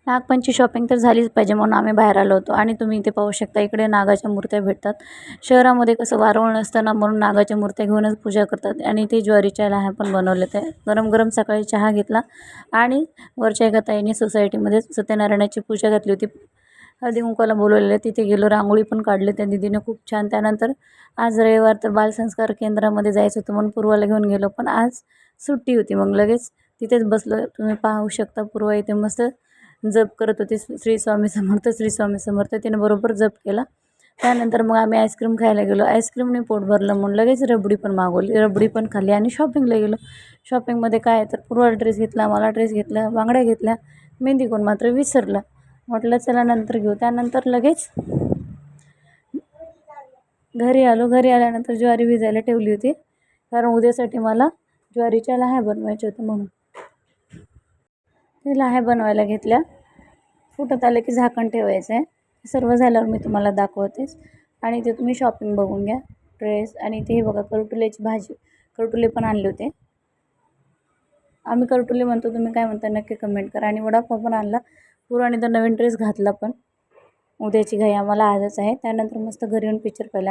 Nagpanchami shopping तर झालीच पाहिजे म्हणून आम्ही बाहेर आलो होतो. आणि तुम्ही इथे पाहू शकता इकडे नागाच्या मूर्त्या भेटतात. शहरामध्ये कसं वारवण नसतं ना, म्हणून नागाच्या मूर्त्या घेऊनच पूजा करतात. आणि ते ज्वारीच्या लाह्या पण बनवले. ते गरम गरम सकाळी चहा घेतला आणि वरच्या एका ताईने सोसायटीमध्ये सत्यनारायणाची पूजा घातली होती. हळदी कुंकवाला बोलवलेलं, तिथे गेलो, रांगोळी पण काढली त्या दीदीने खूप छान. त्यानंतर आज रविवार तर बालसंस्कार केंद्रामध्ये जायचं होतं म्हणून पूर्वाला घेऊन गेलो, पण आज सुट्टी होती. मग लगेच तिथेच बसलो. तुम्ही पाहू शकता पूर्वा इथे मस्त जप करत होती, श्री स्वामी समर्थ श्री स्वामी समर्थ. तिने बरोबर जप केला. त्यानंतर मग आम्ही आईस्क्रीम खायला गेलो. आईस्क्रीमने पोट भरलं म्हणून लगेच रबडी पण मागवली, रबडी पण खाल्ली आणि शॉपिंगला गेलो. शॉपिंगमध्ये काय तर पूर्वाला ड्रेस घेतला, मला ड्रेस घेतला, बांगड्या घेतल्या, मेहंदी कोण मात्र विसरलं. म्हटलं चला नंतर घेऊ. त्यानंतर लगेच घरी आलो. घरी आल्यानंतर ज्वारी भिजायला ठेवली होती, कारण उद्यासाठी मला ज्वारीच्या लाह्या बनवायच्या होत्या म्हणून. ते लाह्या बनवायला घेतल्या. फुटत आलं की झाकण ठेवायचं आहे. सर्व झाल्यावर मी तुम्हाला दाखवतेच. आणि ते तुम्ही शॉपिंग बघून घ्या, ड्रेस. आणि ते बघा करटुल्याची भाजी, करटुले पण आणले होते. आम्ही करटुले म्हणतो, तुम्ही काय म्हणता नक्की कमेंट करा. आणि वडापाव पण आणला. पूर्वाने तर नवीन ड्रेस घातला पण. उद्याची घाई आम्हाला आजच आहे. त्यानंतर मस्त घरी येऊन पिक्चर पाहिला.